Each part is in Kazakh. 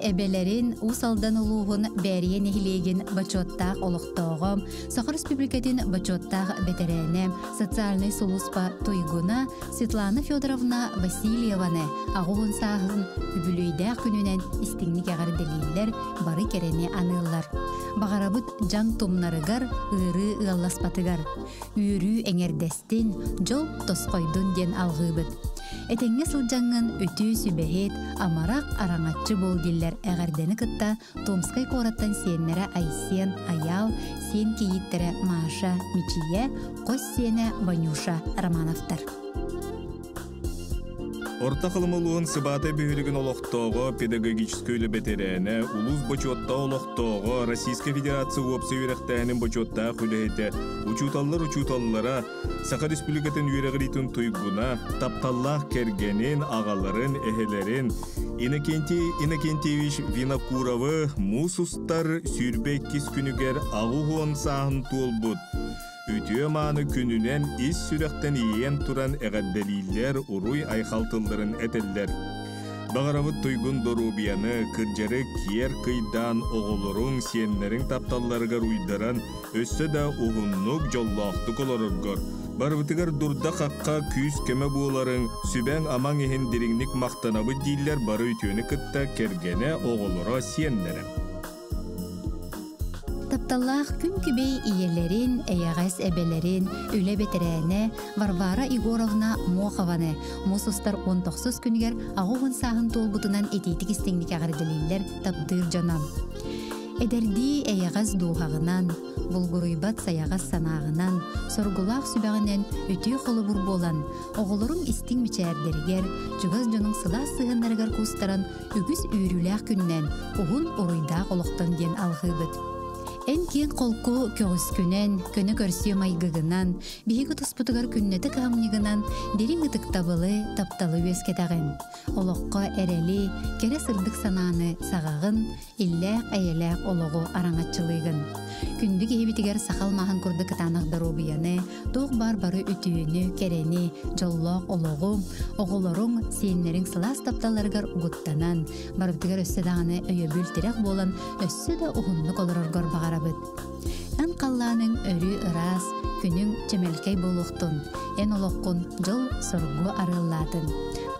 ebelerin usaldan uluğun beriye nehilegen baçottaq oluqtoğum, Saqa Respublikadın baçottaq beterene, sotsialnay soluspa tuyguna Svetlana Fyodorovna Vasilyevane ağuğun sağın übülüydaq gününen istingnik ağır deliller bari kereni anıllar. Bağarabıt can tumnarıgar, ırı ıallaspatıgar. Ürü eңердестин, jol tosqoydun den algıbıt. Etenge sılcanğın ötü sübehet, amarak araŋatçı bol diller ägerdeni kıtta Tomskay korattan siyenlere Aysen, Ayal, sen keyittere Маша, Мичие, қос сене Ванюша Романовтар. Орта кылымылуун сыбаты бүйүлүгүн олоқтоого педагогическөйлө бетерене, улус бочотта олоқтоого Российская Федерация уопсы үйректәнин бочотта хүлэйте, учуталлара Сақа Республикатын үйрегритин туйгуна, тапталлах кергенин, агаларын, эхелерин, Иннокентьевич Винокуровы мусустар сүйрбеккис күнүгер агугуон саахын туолбут. Ütüö maаны күнүнен ис сүрөктен иен туран эгэдделилер уруй айхалтылларын этеллер. Багарабыт туйгун дорубияны кыржары киер кыйдан оголорун сиеннерин тапталларыгар уйдаран өссө да угуннук жоллоохтук олороргор. Барбытыгар дурда хакка күүс кеме буоларын сүбәң амаң эхин дириңник мактанабы дииллер бары ütüөнү кытта кергене оголоро сиеннере. Тапталлах күн күбей иелерин, эягас эбелерин, үле бетерәне, Варвара Егоровна Мохованы, мусустар 19 күнігер ағуғын сағын толбутынан етейтік істеңдік ағырдылелер таптыр жанам. Эдерди эягас дуғағынан, булгуруйбат саягас санағынан, соргулақ сүбәғінен өтүй қолы бұр болан, оғылырың істің мүчәрдергер, жүгаз жының сыла сығындарғар кустаран үгіз үйріләқ күннен, ұғын ұруйдақ олықтан ден алғыбыд. Эн киен қолку көгіскүнен, көні көрсі майгығынан, бейгі тұспытығар күннеті қамнығынан, дерің ұтық табылы, тапталы өскетағын. Олыққа әрелі, кере сырдық сананы сағағын, илләқ әйеләқ олығы араңатчылығын. Күндік ебетігер сақалмағын күрді кытанағдар обияны, тоқ бар-бары үтүйіні, керені, жоллақ олығы, оғылырың сенлерің сылас тапталарғар ұғыттанан, барбытығар өссідағаны өйебіл тірек болан, өссі да ұғынлық олырырғар бағарабыд. Ән қалланың өрі ырас, күнің чемелкей болуқтын, ән олыққын жол сұрғы арылладын.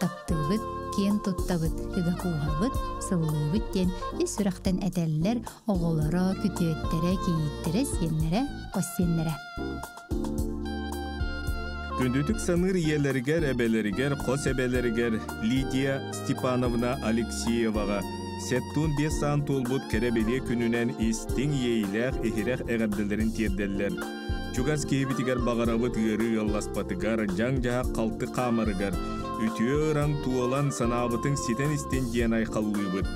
Таптыбыд, кен туттабыд, үгақуғабыд, сыллыбыд ден, сүрақтан әтәлілер оғылары, күтіеттері, кейіттері, сенлері, қоссенлері. Күндүтүк саныр иелергер, әбелергер, қос әбелергер Лидия Степановна Алексееваға сеттун 5 сан толбут керебеле күнүнен истин ейләқ эхирәқ әғабділерін терделлер. Чугас кейбітігер бағарабыт ғыры алласпатыгар, жаң жаға қалты қамарыгар, үтіе ыран туолан санабытың ситен истен диен айқаллыбыт.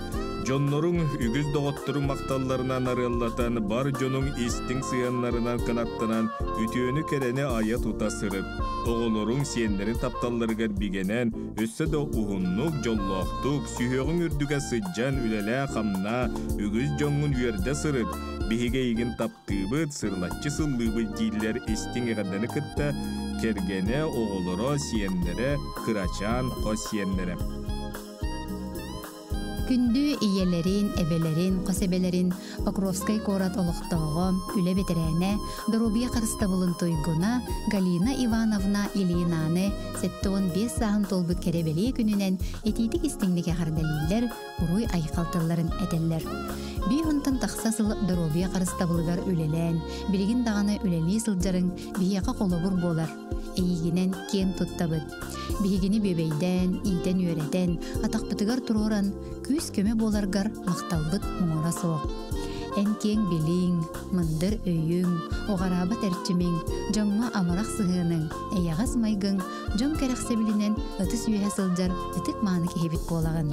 Жоннорун үгіз доғыттыру мақталларынан арыллатан, бар жонун истин сыянларынан канаттанан, үтіені керені ая тута сырыт. Оғылорун сиенлерин тапталларыгар бигенен, өссі да уғыннук, жоллоқтук, сүйеғын үрдіге сыджан үлелі қамна, үгіз жоңын үйерде сырыт. Бихиге егін таптыбыт, сырлатчы сыллыбыт дейлер истин еғаданы кытта, кергене оғылоро сиенлері, кырачан қос сиенлері. Күнді иелерин, эбелерин, қосебелерин Покровскай корат олықтауы, үле бетерәне, Дорубия қарыстабылын тойгуна Галина Ивановна Ильинаны сеттуын 5 сағын толбыт керебеле күнінен етейдік істіңдіге қардалилер, ұруй айқалтыларын әтеллер. Бейхунтан тақсасыл Дорубия қарыстабылығар үлелен, білігін дағаны үлелі сылжарын бейеқа қолыбыр болар. Эйгинен кен туттабыд. Бейгини бебейден, ийтен үйереден, атақпытыгар тұроран, күз көме боларгар мақталбыт мұңыра соқ. Ән кен білің, мындыр өйің, оғарабы тәрчімің, жоңма амарақ сығының, әяғас майгың, жоң кәрәқсебілінен ұтыс үйе сылжар, ұтық маны кехебет болағын.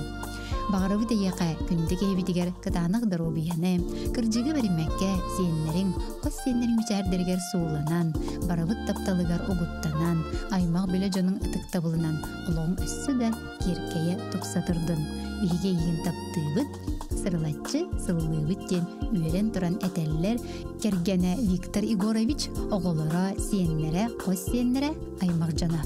Бағарабы дәйеқі күнді кехебетігер кытанық дұрубияны, кіржігі бәрімәкке сиенлерің, қос сиенлерің мүчәрдергер суыланан, барабыт тапталыгар ұғыттанан, аймақ білі жоның ұтық табылынан, ұлығын өссі да керкеє тұпсатырдын. Үйге егін таптыбыт, сырлатчы сыллыбыт ден үйелен тұран әтәлілер кергені Виктор Егорович оғылыра сиенлері, қос сиенлері аймақ жана.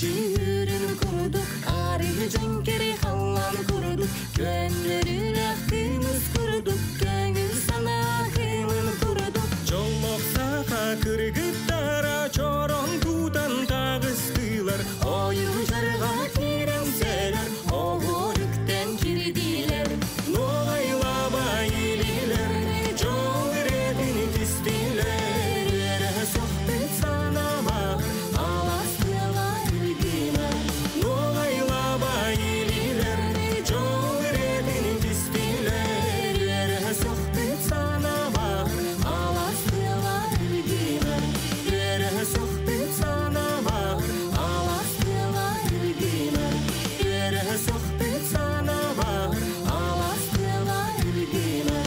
Çığırın kuruduk, arı cankeri hallan kuruduk. Gönlünün aklımız kuruduk, gönül sana kılın kuruduk. Çollok saka kırgıttara çoron tutan tağıstılar. Oyuncarga tirenseler, oğurukten girdiler. Noğayla bayililer, çoğ redini tistiler. Yere sohbet sana bak, alastılar gına. Noğayla bayililer, çoğ redini tistiler. Yere sohbet sana bak, alastılar gına. Yere sohbet sana bak, alastılar gına. Yere sohbet sana bak, alastılar gına.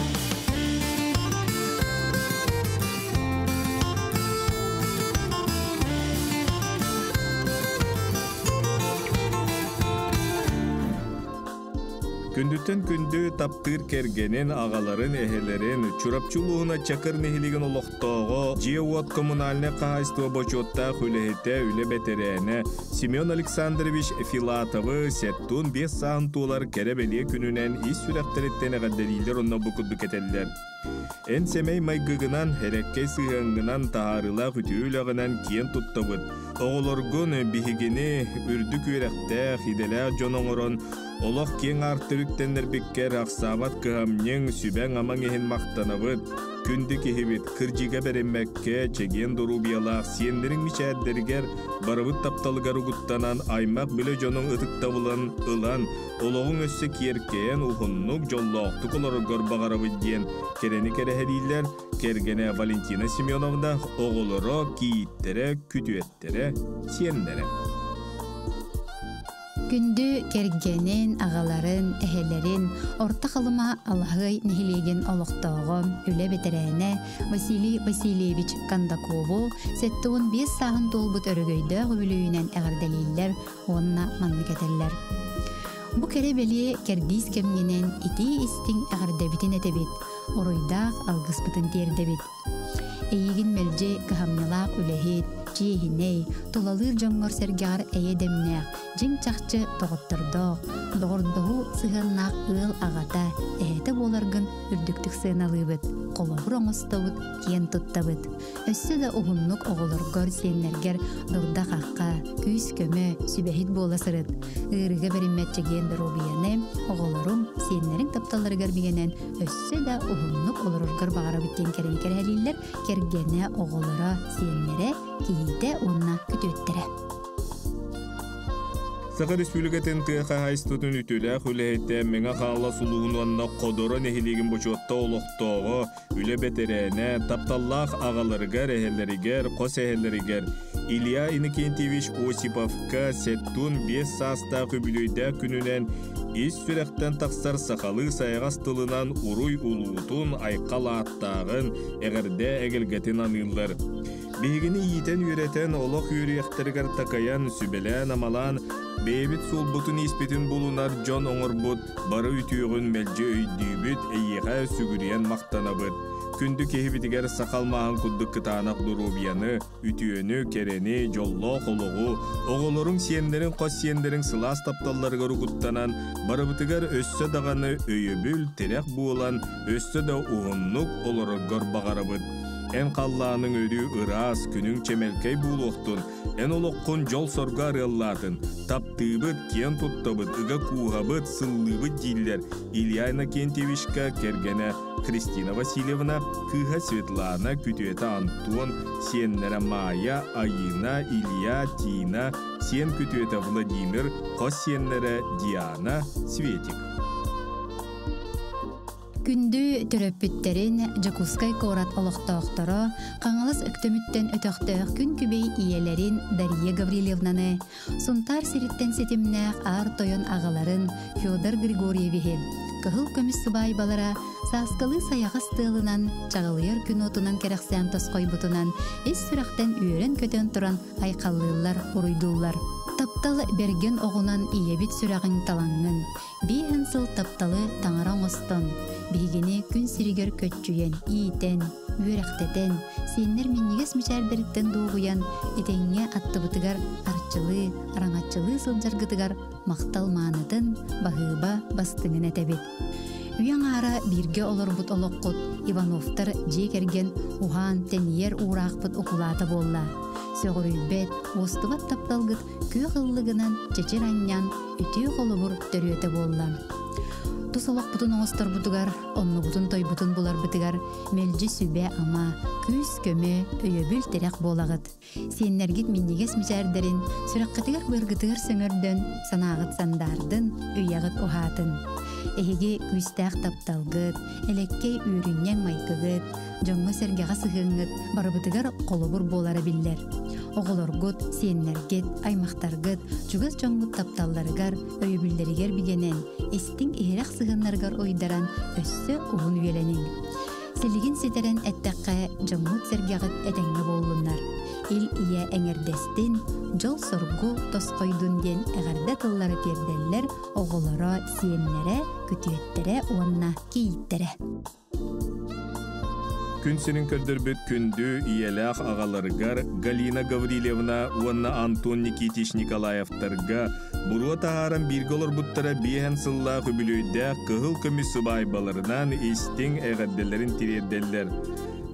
Күндүттен күндү таптыр кергенин агаларын эхелерин чурапчулуuna чакыр нехилигин олохтоого Жиевод коммунальный хозяйство бочотта хүлэхите үле бетерене Семен Александрович Филатовы сеттун 5 саан туулар керебелие күнүнен ис сүрөктөрүттен гадделилер онно букудду кетеллер. Эн семей майгыгынан херекке сыгыңгынан таарыла күтүүлөгүнөн кийин туттабыт. Оголоргун бихигини үрдүк үйректе хиделе жоноңорон олох кең артырыктенер биккер аксабат кыамнең сүбәң амаң эхин мактанабыт. Күндү кихибит кыржига беремекке чеген дурубиялах сиендерин мичәддергер барыбыт тапталыгар угуттанан аймак биле жоның ытыктабылан ылан ологун өссө киеркеен ухуннук жоллооктук олоргор багарабыт диен керени керехелилер кергене Валентина Семеновна оголоро кийиттере күтүеттере сиендере. Күндү кергенин, агаларын, эхелерин, орта калыма Аллахы нехилеген олохтоого үле бетерене Василий Васильевич Кандакову сеттуун 5 саахын толбут өрөгөйдө хүбүлүүнен эгерделилер, онна манны кетеллер. Бу керебели кергиз кемненен ити истиң эгердебитин этебит, оруйдаак алгыспытын тердебит. Эйигин мелже кахамнылаак үлехит, жиехиней, тулалыр жоңгор сергар эйедемнеак, жиң чакчы тоготтордоо, догордогу сыгыннаак ыл агата, эхете боларгын үрдүктүк сыыналыбыт, колобур оңостобут, киен туттабыт. Өссө да угуннук оголоргор сиеннергер дурда какка, күүс көмө, сүбэхит буоласырыт. Ырыга беримметчеген дорубияны, оголорум сиеннерин тапталарыгар бигенен, өссө да угуннук олороргор багарабыттен керенкерелилер, кергене оголора сиеннере, кийите онна күтөттере. Саха республикатын тыаха хайстутун үтүлэ хүлэхетте меңа хаалла сулуунуанна кодоро нехилигин бочотта олохтоого үле бетерене тапталлах агаларыгар эхеллеригер, кос эхеллеригер Илья Иннокентьевич Осиповка сеттун 5 сааста хүбүлүйдэ күнүнен ис сүректен таксар сахалы сайгас тылынан уруй улуутун айкалааттаагын эгерде эгелгетин аныллар. Бигини иитен үйретен олох үйрехтергер такаян сүбелен амалан бейбит сулбутун испитин булунар жон оңорбут бары ütüөгүн мелже өйдүүбүт эйеге сүгүриен мактанабыт. Күндү кехибитигер сакалмаан куддук кытаанак дурубияны, ütüөнү, керени, жоллоо хологу, оголорун сиендерин кос сиендерин сылаас тапталларыга ругуттанан, барыбытыгар өссө даганы өйөбүл терек буолан, өссө да угуннук олороггор багарабыт. Эн қалланың өрі ырас күнің чемелкей булуқтун, эн олоққун жол сорга арыллатын, таптыбыт, кен туттабыт, ыга куғабыт, сыллыбыт диллер Илья Иннокентьевичка кергене Кристина Васильевна, кыха Светлана, күтуэті Антон, сеннері Майя, Айына, Илья, Тина, сен күтуэті Владимир, қос сеннері Диана, Светик. Күндү төрөппүттерин Жакускай корат олохтоохторо каңалас өктөмүттен өтөктөөх күн күбей иелерин Дарья Гаврилевнаны, сунтар сириттен сетимнээх аар тойон агаларын Федор Григорьевихи, кыхыл көмүс субай балара сааскалы саяхас тыылынан чагалыйар күн отунан керексен тоскойбутунан эс сүрактен үйөрен көтөн туран айкаллыылар уруйдуулар. Тапталы берген оғунан иебит сүрағын талаңын, бейін сыл тапталы таңаран остон, бейгені күн сиригер көтчүйен, ийтен, үйректетен, сеннер меннегес мүчәрдеріттен дуғуян, етеңе аттыбытыгар сааччылыы, араңаччылыы сылдьаргытыгар мактал маанытын баһыыба бастыҥын этебит. Үйәң ара бирге олорбут олоққут Ивановтар жекерген ухан теньер ураақпыт окулата болла. Сөғірүйбет, остубат тапталгыт күй қыллығынан чечер аннян үтіе қолыбыр төрөте болла. Тусолақ бұтын оңыстар бұтыгар, онны бұтын той бұтын бұлар бұтыгар, мелжі сүбе ама, күз көмі, өйөбіл терек болағыт. Сеннергит миннегес мүжәрдерін, сүраққытыгар бұргытыгар сөңірден, санағыт сандардын, өйяғыт оғатын. Эһиги күстәк тапталгыт, элеккей үрүннәң майкыгыт, жоңго сәргәгә сыгыңгыт, барыбытыгар колобур болары биллер. Оголоргут, сеннергет, аймактаргыт, жугас жоңгут тапталларыгар, өйөбүлләригер бигенен, эстиң иһирак сыгыннаргар ойдаран өссө угун үеленин. Селигин ситерен әттәккә жоңгут сәргәгыт этәңгә боллуннар. Ил ия эңердестин, жол соргу тоскойдун ден әгәрдә тыллары терделлер, оголора, сиеннәре, күтүеттере, уанна кииттере. Күнсінің көрдірбіт күнді иеләқ ағаларығар Галина Гаврилевна уанна Антон Никитич Николаевтарға бұруа тағаран біргі олар бұттара бейхен сылла хүбілөйді қығыл көмісі байбаларынан истің әғадделерін тиредделер.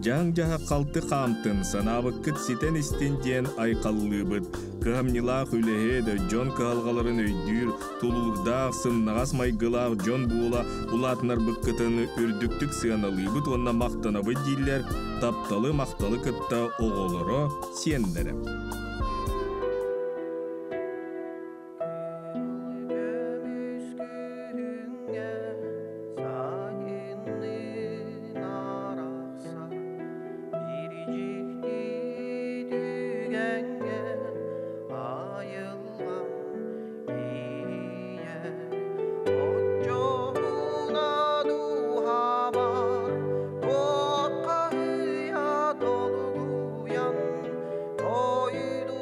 Жаң жаға қалты қамтын санабыққыт ситен істен ден айқаллы бұд. Кығамнилақ үліхеді жон кығалғаларын өйдір, тулурдақ, сыннағас майғылақ жон буыла ұлатынар бұққытын үрдіктік сыяналы бұд, онна мақтанабы дейлер, тапталы мақталы кытта оғолыры сендері. Toydu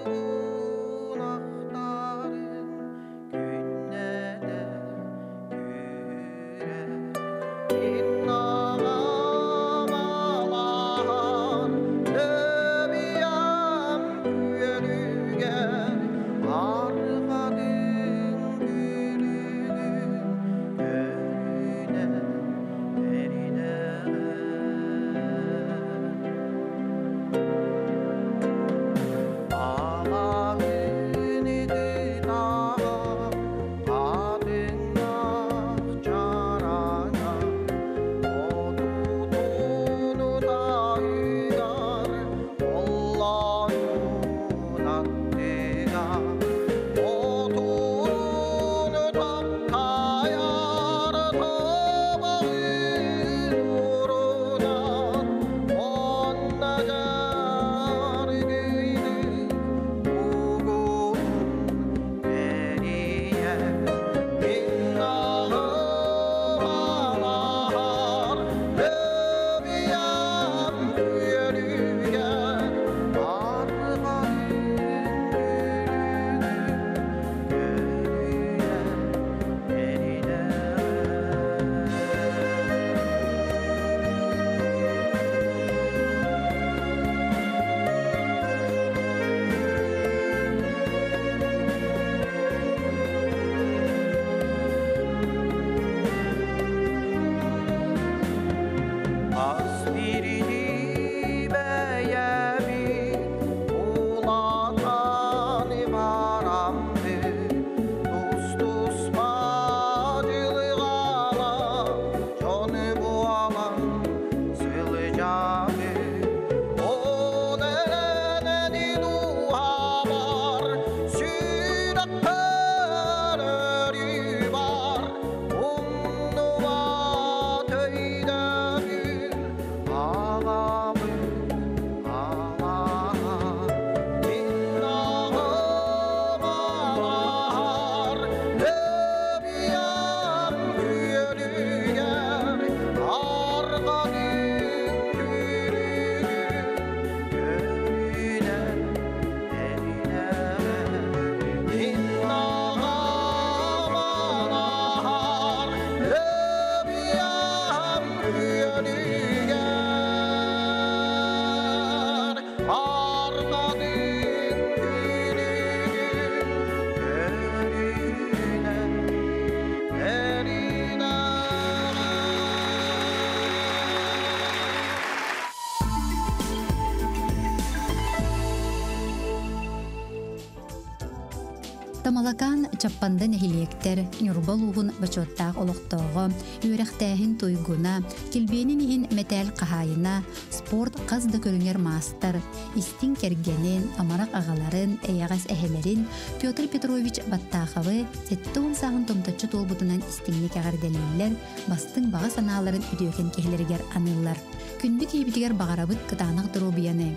Тамалакан чаппанда нехилектер, нюрбалуғын бачоттақ олықтоғы, үйрәқтәхін тойгуна, келбенінігін мәтәл қахайына, спорт қазды көріңер мастар, истин кергенін, амарақ ағаларын, әйағас әхелерін, Петр Петрович Баттақовы, сәтті сағын томтачы толбутынан истинлік ағарделелер, бастың баға саналарын үдеукен кехлергер анылар. Күнді кейбітігер бағарабыт кытанақ дұрубияны.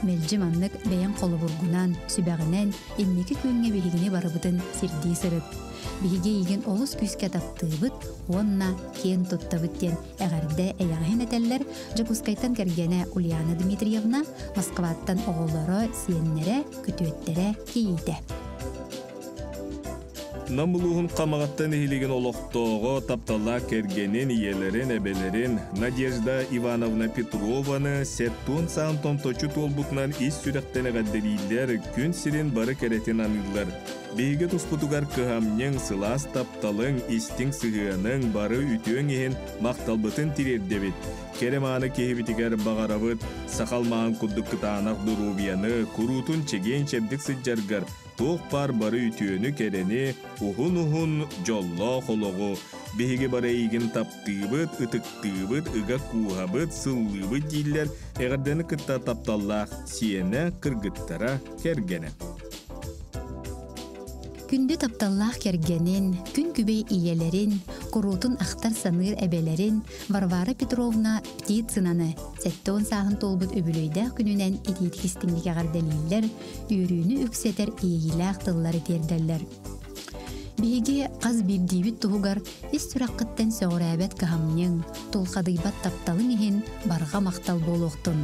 Мелжі маннық бәйін қолы бұргунан, сүбәғінен, енмекі көнге бейгіне барыбытын сирді сырыт. Бейге еген олыс күске таптыбыт, онна кен тұттабыттен әғарда әяғын әтәллер Жакускайтан кәргені Ульяна Дмитриевна Москваттан оғылары сиеннері, күтуеттері кейді. Намылуғын қамағаттан ehilеген олықтоғы таптала кергенен иелерін, әбелерін Надежда Ивановна Петрованы сәттуын сағын томточу толбутынан ис сүрәқтені ғадделейлер күн сирен бары кәретін анылар. Бейге тұспутуғар кығамнен сылас тапталың истің сығының бары үтіен ehen мақталбытын тирердебет. Кереманы кехебітігер бағарабыт, сақалмағын күддік кытанақ дұрубияны, күрутын чеген чәбдік сыджаргар, тоқ бар бары үтіені керені, ұхын-ұхын жолла қолығы. Бейге бары еген таптыбыт, ұтықтыбыт, ұға куғабыт, сыллыбыт дейлер, әғірдені күтта тапталлақ сиені кыргыттара кергені. Күнді тапталлах кергенин, күн күбей иелерин, құрутун ақтар саныр әбелерин, Варвара Петровна Птицынаны, сәттон сағын толбыт өбілөйдәк күнінен ететікістіңдік ағарделейлер, үйрүйіні үксетер иегілі ақтыллары тердерлер. Беге қаз бирдибит туғығар, ес сүраққыттен сөғірәбәт кағамнен, толқадыйбат тапталың ехен барға мақтал болуқтын.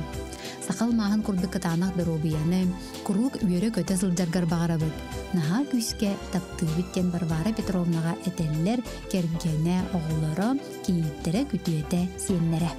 Сақал мағын күрді кытанақ дұробияны, күрук үйері көті сылдарғар бағарабыд. Наға күске таптыбыттен Варвара Петровнаға әтәлілер кергене оғылары кейіттері күтуеті сенлері.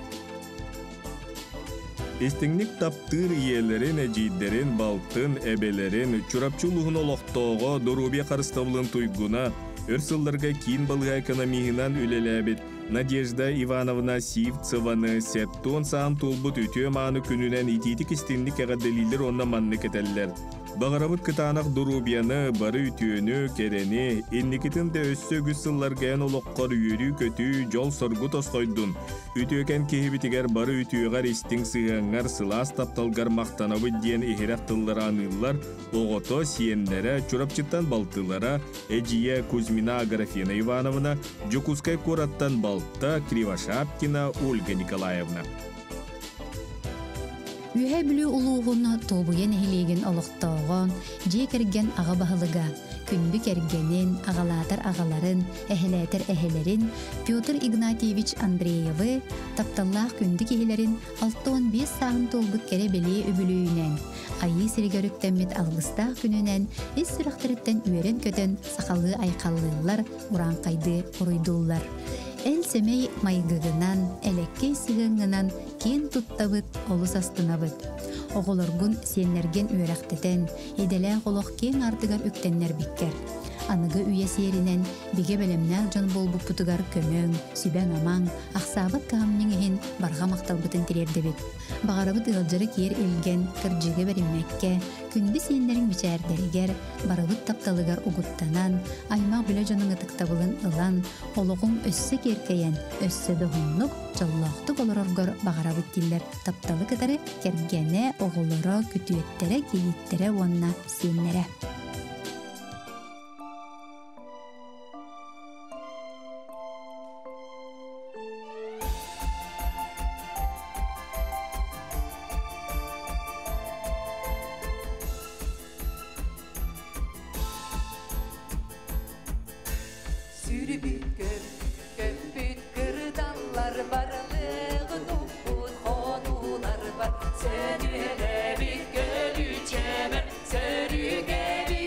Истинник таптыр иелерин, әжейдерин, балтын, әбелерин, чурапчулуғын олықтоғы, дұрубе қарыстабылын туйгуна, өрсылларға кейін балға экономиғынан үлеләбет. Надежда Ивановна Сивцеваны сәттон сағын толбыт үтіе мағыны күнінен итетік істинlik әғаделейлер онна манны кетелілер. Бағарабыт кытанақ дұрубияны, бары үтіені, керені, еннекетін де өссі күссіллар гәйін олыққар үйері көті жол сұрғы тосқойдun. Үтіекен кехебітігер бары үтіеғар истин сығаңар сылас тапталғар мақтанабы ден ehiraq тыллар анылар, оғото сиенлері, чурапчыттан балтылара, Эджия Кузьмина Аграфена Ивановна, Жокускай Кораттан Балта, Кривошапкина Ольга Николаевна. Үйе білі ұлуғын тобуен әхілеген олықтауға, же керген аға бағылыға, күнбі кергенін, ағалатыр ағаларын, әхіләтір әхілерін, Петр Игнатьевич Андреевы, тапталлақ күнді кехілерін 6-15 сағын толбыт кәрі біле өбілуінен, айы сіргеріктенмет алғыстақ күнінен, ес сүрақтырыттен үйерен көтін сақалы айқалылар, уран қайды ұрыйдулар. Әл сөмей майгығынан, әлеккей сығыңынан кен тұттабыт, олыс астынабыт. Оғылыргун сенлерген үйрақтетен, еделі қолық кен артығар үктенлер беккер. Анығы үйе серінен, беге бәлемнәл жан болбу пұтығар көмөң, сүбән амаң, ақсабыт қағамның ехін барға мақталбытын терердебет. Бағарабыт ұғылжыры кер елген, кірджігі бәрімәкке, күнді сенлерін бүчәрдерігер, барабыт тапталығар ұғыттанан, аймақ білі жаның ұтықтабылын ұлан, олығың өссі керкейен, өссі дұғынлық, жаллақты олырырғыр бағарабыт диллер тапталы кітары кергені оғылыры, күтуеттері, кейеттері онна сенлері. Seni de bir gölü çemer, seni de bir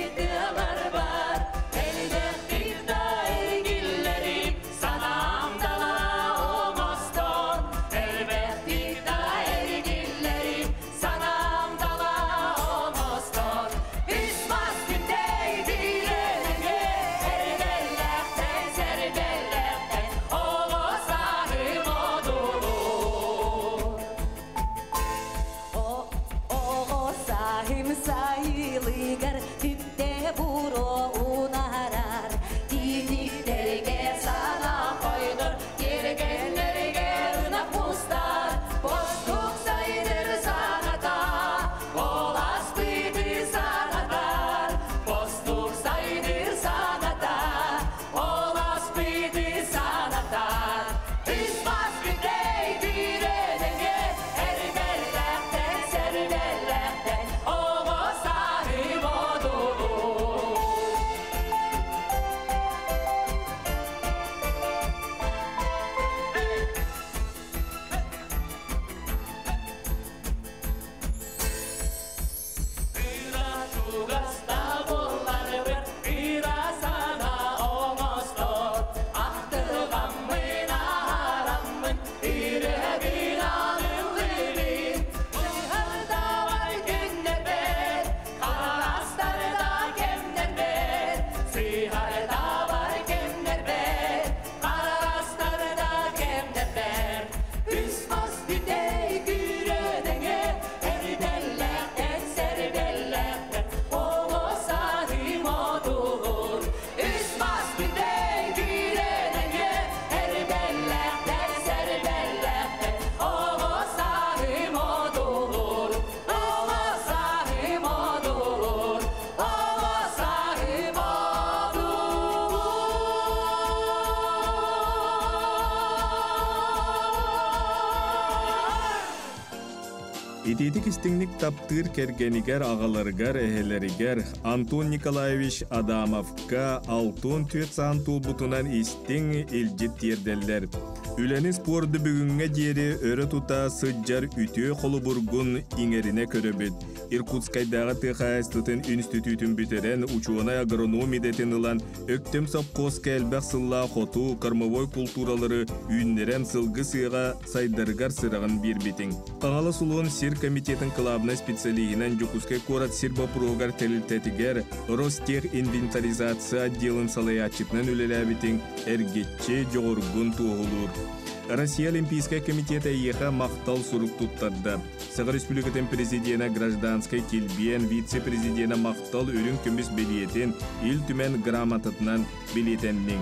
Итетик истиңник таптыр кергенигер ағаларыгар эхелеригер Антон Николаевич Адамовка алтын түйет саан тулбутунан истиң илжит терделлер. Үләні спорды бүгінге дері өрі тута сыджар үтіе қолы бұргын иңеріне көрөбіт. Иркутскайдағы ТХС-тытын институтын бүтерен учуына агрономи детен ылан өктем сапқос кәлбәқ сылла хоту кормовой культуралары үйіннерен сылғы сыйға сайдарыгар сырағын бір бітін. Қаңалы сұлуын сир комитетін клабына специалиинен Жукускай корат сирба прогар тәлілтетігер Ростех инвентаризация отделын салаячытынан үлеләбітін әргетче жоғырғын туғылыр. Россия Олимпийская комитета еха мақтал сурук туттарды. Сағыр республикатын президена гражданской келбен вице-президена мақтал өрін көміс белиетін ил түмен грамотатынан белиетеннің.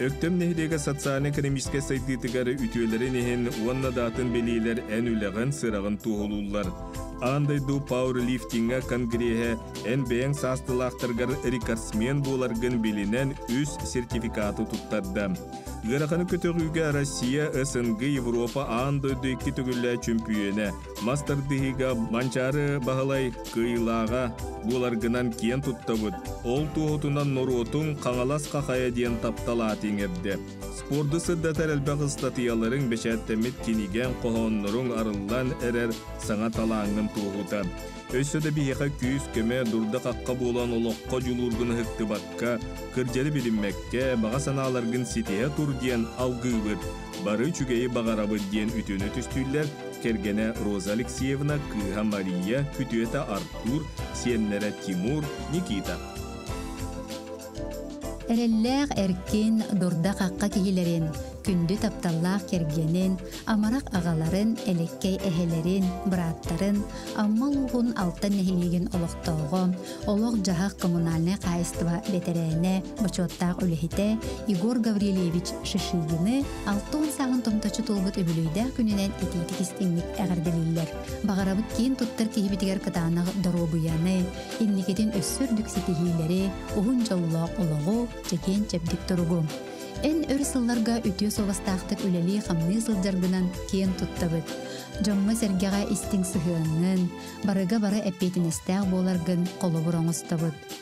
Өктім нехдегі социально-экономическая сайдытығары үтелері нехен уанна датын белиелер ән үліғын сырағын туғылулар. Андайду пауэрлифтинга конгрехе ән бәйін састылақтырғар рекордсмен боларғын белінен үс сертификаты туттарды. Гырақаны көтіғіге Россия, СНГ, Европа андайды екі түгілі чемпионы. Мастардығыға манчары бағалай қиылаға боларғынан кен тұттабыд. Ол туғытынан нұротың қаңалас қақая ден тапталатын ерді. Спорды сырдатар әлбәқ статияларын бәшәттәмет кенеген қоғанлырың арылан әрер саңа талаңын туғыта. Өссөді бейеқа күйіз көме дұрда қаққа болан олыққа жүлургын ғықтыбатқа, кіржелі білінмәкке, баға саналарғын сетея тұр ден алғығыр. Бары чүгейі бағарабы ден үтіні түстүйлер, кергене Роза Алексеевна, Кыға Мария, Күтуета Артур, Сеннері Тимур, Никита. Әрелләғ әркен дұрда қаққа кейлерін, күнді тапталлақ кергенін, амарақ ағаларын, әлеккей әхелерін, бұраттарын, аммал ұғын алтын нәхилеген олықтауғы, олық жағақ коммунальны қайыстыва бетерәне бачоттақ үліхіте Игор Гаврилевич Шишигіні алтын сағын томтачы толбыт өбілейді күнінен етейтік істеңлік әғірделілер. Бағарабыт кейін тұттыр кейбітігер кытанығы дұробыяны, иннекетін өссүрдік сетихилері, ұғын жаллақ олығы, чекен чәбдік тұруғы. Эн өрсылларга үтіе соғыстақтық үлелі қамны сылдарғынан кен тұттабыд. Жоңға сәргеға істің сығығын, барыға бары әппетіністәғ боларғын қолы бұраңыстабыд.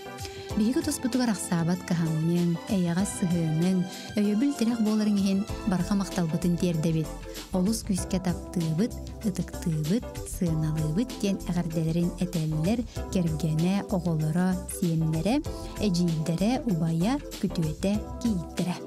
Бейгі тұспытығар ақсабат қағаммен, әйяға сығығын, өйебіл тірек боларыңын барқа мақталбытын тердебет. Олыс күйске таптыбыд, ұтықтыбыд, сығыналыбыд ден әғірделерін әтәлілер кергене, оғылыра, сиенлері, әжейдері, убая, күтуеті, кейттері.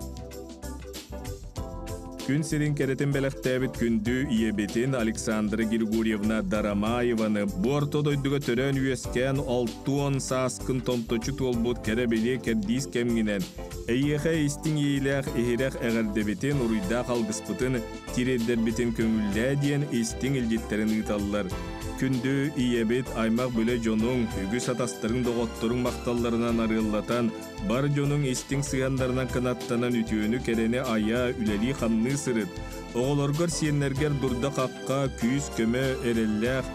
Күн сирин керетен бәліқтәбіт күнді иебетін Александра Григорьевна Дарамаеваны бортодойдығы түрен үйескен 6 саскын томточу толбут кәрәбеле кәрдис кәмгінен. Әйеға істің ейләқ әйірәқ әғірдебетін ұруйда қалғыспытын тиреддербетін көңіллә дейін істің үлдеттерін ұйталылар. Күнді иебет аймақ бөлі жонуң үгіс атастырың доғоттырың мақталларынан арыллатан, бар жонуң істің сығандарынан қанаттанан үтіөні кәрене ая үләли қамны сырыт. Оғыларғар сиенлергер дұрда қаққа күйіз көмі әрелләқ,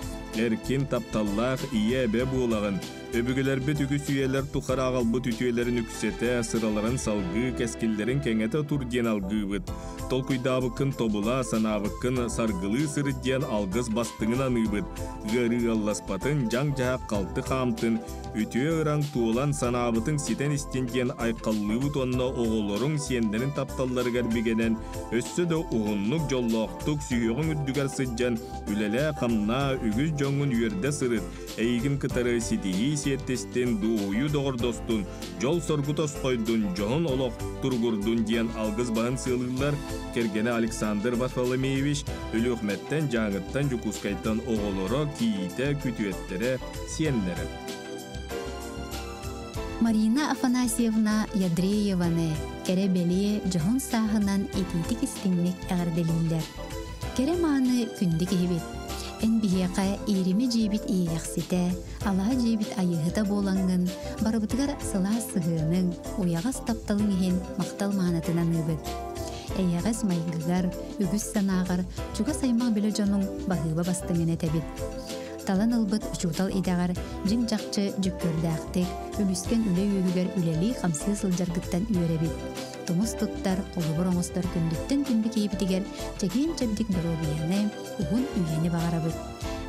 әркен тапталлақ ие әбе болағын. Өбігілер бет үгіс үйелер тұқар ағалбыт үтіелерін үксеті, сыраларын салғы, кәскелдерін кәңеті тұрден алғы бұд. Толкуйдабықын тобула, санабықын сарғылы сырыден алғыз бастыңын аныбыд. Гәрі алласпатын жаң жағақ қалты қамтын, үтіе ұран туылан санабытың сетен істенден айқаллы бұт онына оғылырың сиендерін тапталлары гәрбігенен, өссі де ұғынлық жоллақтық сүйеғын үддігер сыджан, үлелі қамна үгіз жоңын үйерде сырыд, әйгін кытары сетейі сеттестен дуғыю доғырдостын, жол соргутос қойдun, жоғын олық тұрғырдun ден алғыз бағын сылылар, кергені Александр Варфоломеевич өліқметтен жаңыттан Жукускайттан оғылыры кейті күтуеттері сиенлері. Марина Афанасьевна Ядрееваны кәребелі жоғын сағынан ететік істіңлік әғірделілер. Кереманы күнді кейбет. Эн бияқа ириме жебит иерексите, алаға жебит айығыта болаңын, барыбытығар сыла сығының, уяғас тапталың ехен мақтал мағанатынан үбіт. Әйяғас майғығар, үгіс санағар, чуға саймақ білі жоның бағыба бастыңын әтәбет. Талан ылбыт ұчутал идағар, жың жақчы жүккөрді ақтек, үліскен үлі өгігер үлелі қамсы сылжарғыттан үйеребет. Тумус туттар, қолыбыр оңыстар күндіктен күнді кейбітігер, чәген чәбдік дұробияны, ұғын үйені бағарабыт.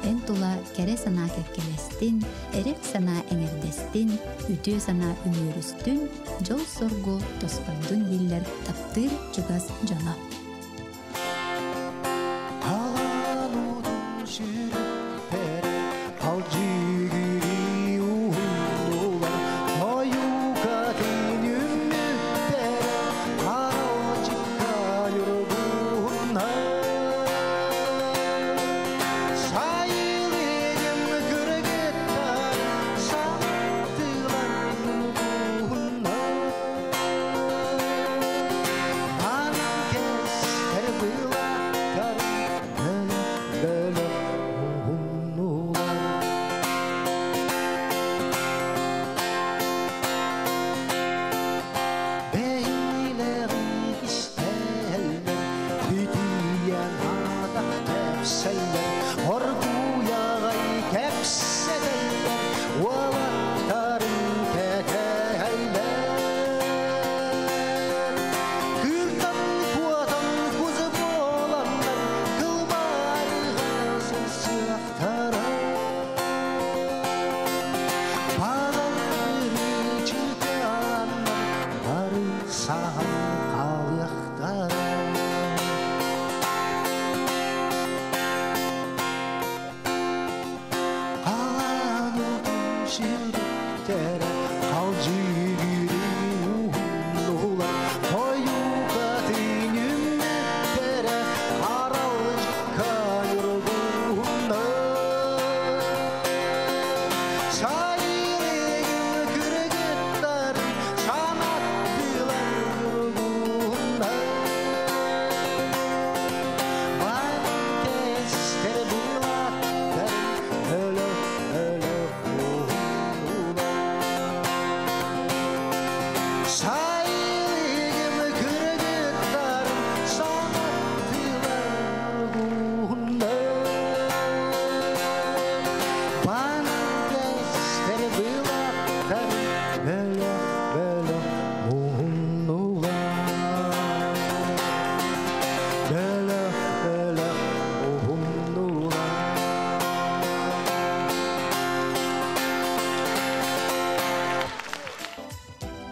En tuла kere sana kekkelestin, erek sana eŋердестин, ütü sana ümürüstün, jol sorgu toskoydun diller taptır çugas jona.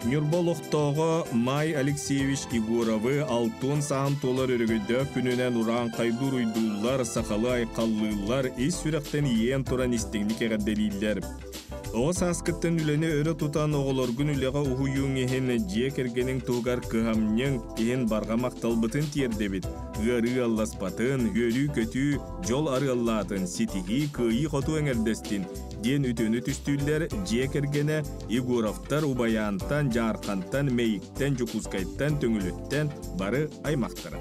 Нюрболуқтоғы Май Алексеевич Егоровы алтын саан толар өрігіді күнінен уран қайдур уйдулар, сақалы айқаллылар, ес сүректен иен туран истеңдік әғадделейлер. Оғыз асқыттын үлені өрі тұтан оғылоргын үлеға ұхуюң ехен жек ергенің туғар кығамнен ехен барға мақталбытын тиердебет. Ғары алласпатын, өрі көтü, жол ары аллатын, сетихи күйі қоту әңердестін. Ден үтіні түстүллер жек ергені Егоровтар убаянтан, жарқантан, мейіктен, жүкускайттан, төңіліттен бары аймақтары.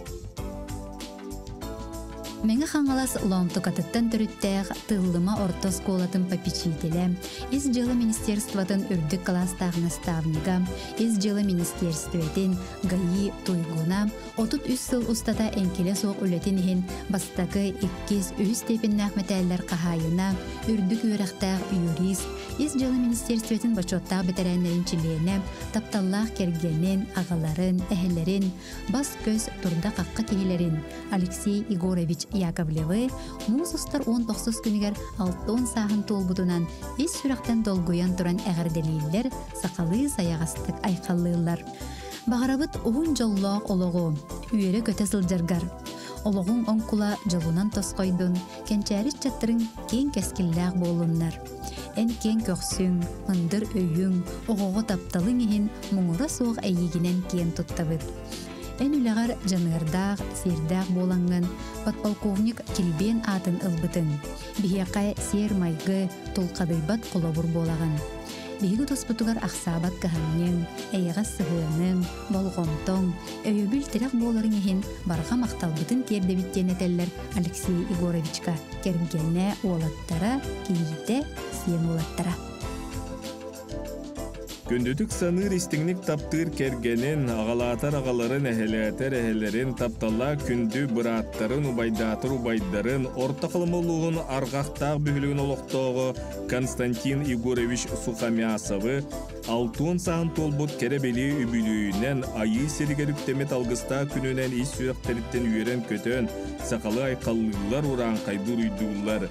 Меңі қаңалас лонту катыттан түріттәғ тыллыма ортос колатын попечителе, из жылы министерствотын үрдік класстағына ставнига, из жылы министерстветін ГАИ туйгуна, 33 сыл устата энкеле соқ үлетін ехен бастағы 2-3 степен нәхметәлілер қағайына, үрдік өріқтәғ юрист, из жылы министерстветін бачоттағы бітірәнлерін чилейіне, тапталлақ кергенен, ағаларын, әхелерін, бас көз турда қаққа кейлерін Алексей Егорович Яковлевы музустар 19 күнігер 6 сағын толбудунан ес сүрақтен долгуян туран әғірделейлер сақалы саяғастық айқаллылар. Бағарабыт оғын жоллақ олығы, үйері көте сылжаргар. Олығын онкула жолунан тосқойдun, кенчәріс чаттырын кен кәскілләғ болыннар. Ән кен көқсүң, мындыр өйің, оғығы тапталың ехін мұңыра соғы әйегінен кен тұттабыд. Эн үләғар жанырдақ, сердақ болаңын, подполковник келбен атын ылбытын. Бихеқай сер майғы толқадайбат қолабыр болағын. Бейгі тоспытуғар ақсабат кағаннен, әйіға сығының, болғонтон, өйөбіл тірек боларын ехін барға мақталбытын тердебіттен әтәлілер Алексей Егоровичка кергенне олаттара, кейді сен олаттара. Күндүтүк саныр истиңник таптыр кергенен, ағалатар ағаларын әхелерін тапталла күнді бұраттарын убайдарын, орта қылымылығын арғақтақ бүхілігін олықтоғы Константин Егорович Сухамясовы, алтын сағын толбут керебели үбілуінен айы сергеріктемет алғыста күнінен ис сүйіқтеріттен үйерен көтен, сақалы айқаллылар уран қайдыр үйдулар.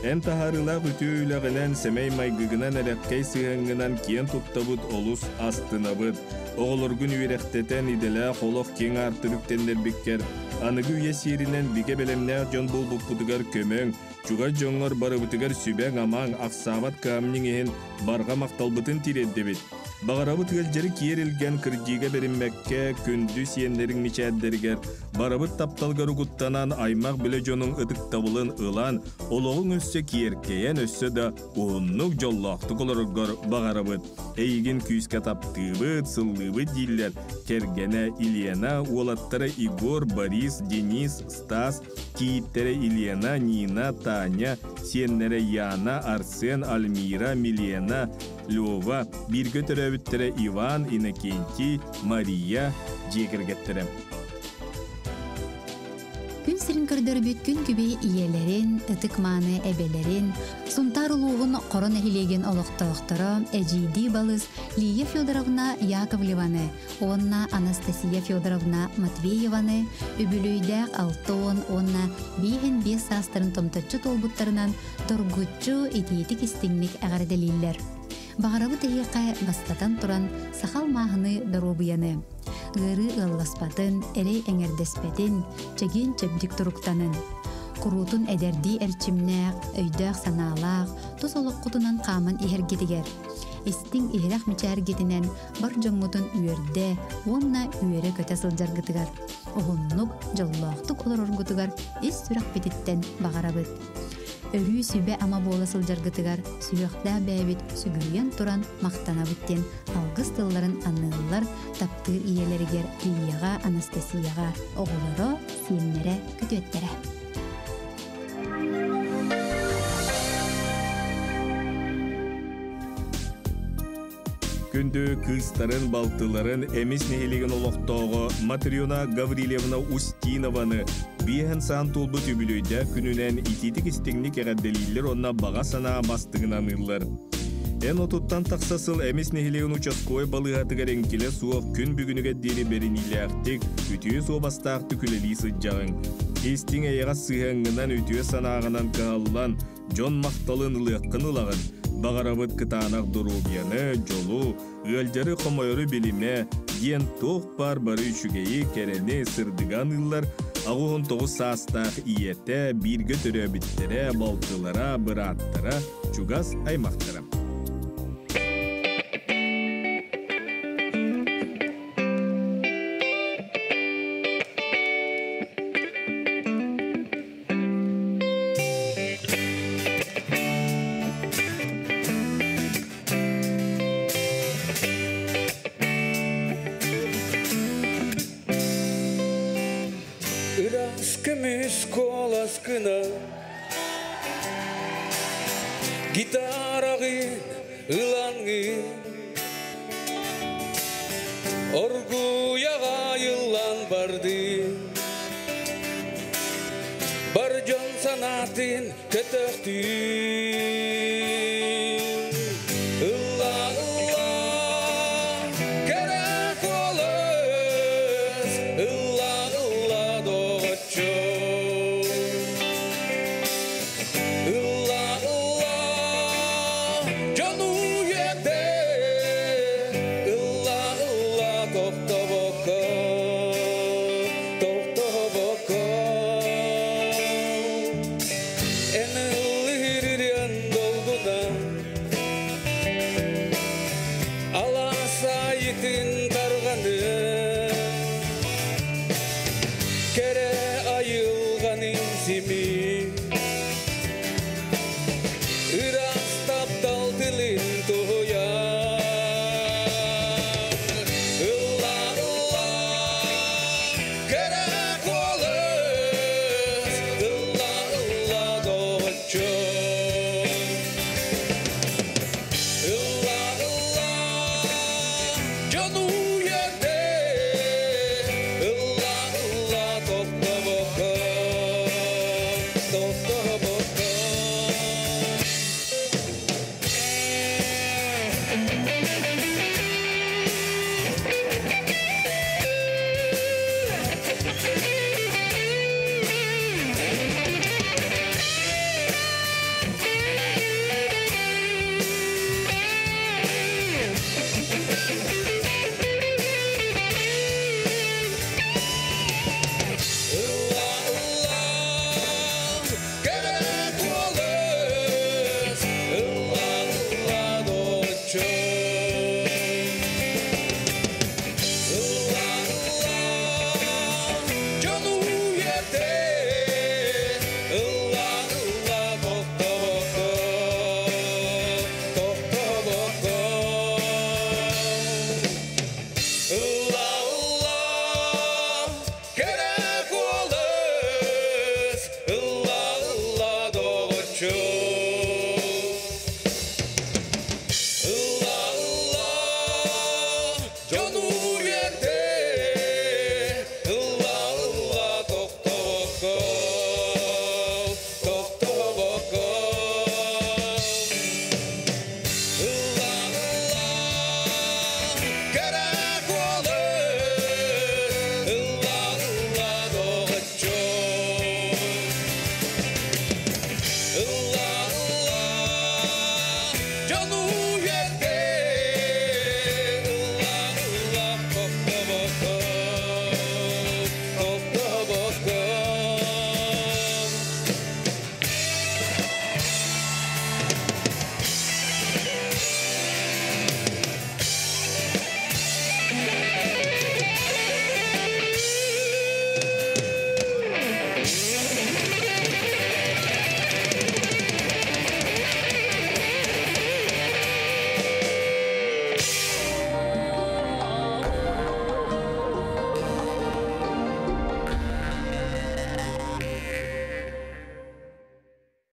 En taharıla ütüylağınan semey maygıgınan elekkey sığıngınan kiyen tuttabıt olus astınabıt. Oğulurgun üyerekteten idela xoloq ken artırıktenler bikker. Anıgı üyesirinen bige belemnağ jon bulbukputugar kömöng. Çuga joңор barabıtıgar sübeng amang aksabat kamning ehin barga maktalbıtın tireddebit. Bağarabıt gölceri kierilgen kırcıga berinmekke kündüs yenlerin miçädderiger. Barabıt taptalgar uguttanan aymak bile jonun ıtık tabılın ılan oloğun össe kierkeyen össe da uhunnuk jollaqtık olurgar bağarabıt. Eygin küyüske taptığıbıt, sıllıbıt diller. Kergene, Ilyana, olattara Igor, Boris, Denis, Stas, Kiittere Ilyana, Nina, Tanya, Siennere Yana, Arsen, Almira, Milena, Lyova, bir götüröbüttere Ivan, Inokenti, Maria, Jekirgettere. Күн сирин көрдөрбүт күн күбей иелерин, ытык мааны эбелерин, сунтар улуғын корон эхилеген олоқтоқтыры Эжиди балыз Лия Федоровна Яковлеваны, онна Анастасия Федоровна Матвееваны, үбүлүйдәк 6-10, онна бейхен 5 састырын томточчу толбуттарынан торгутчу итиетик истиңник әғарделилер. Бағарабы тәйеққа бастатан туран сақал мағыны доробияны. Гыры ылласпатын, эрей эңердеспетін, чеген чөбдік тұруқтанын. Құрутын әдерді әрчімнәқ, өйдәқ саналақ, тұс олық құтынан қамын ихергетігер. Истің ихрақ мичәргетінен бар жоңмутын үйерде, онна үйері көте сылжаргытыгар. Оғыннық жоллақтық олар оргутыгар, ес сүрақ бетіттен бағарабыт. Өрүй сүбе ама болы сылжаргытыгар, сүйіқта бәбіт сүгірген туран мақтана бүттен алғыз тылларын анылылар таптыр иелерігер Лияға, Анастасияға, оғылары, сиенлері күтөттері. Күнді кыстарын балтыларын эмис нехелеген олоқтоғы Матриона Гаврилевна Устинованы бейхен сан толбы түбілөйді күнінен ититік істігнік әғадделейлер онна баға сана бастығынан ұллар. Эн отуттан тақсасыл эмис нехелеген участкой балығатығар әңкелі суық күн бүгініге дені берін илі ақтық үтіе собастақты күлелі сыджағын. Естің әйеға сығыңынан үтіе санағынан қағалан жон мақталын ұлыққын ұлағын. Бағарабыт кытанақ дұрубияны, жолу, өлдері қомайыры біліме, ен тоқ бар бары үшігейі кәрені сырдыған ұллар, ағуғын 9 састақ иеті, біргі түрі біттері, балтылара, бұраттыра, чугас аймақтыра. Gitaragin, ılangin, orguyaga yıllan bardi, barjon sanatin ketekti.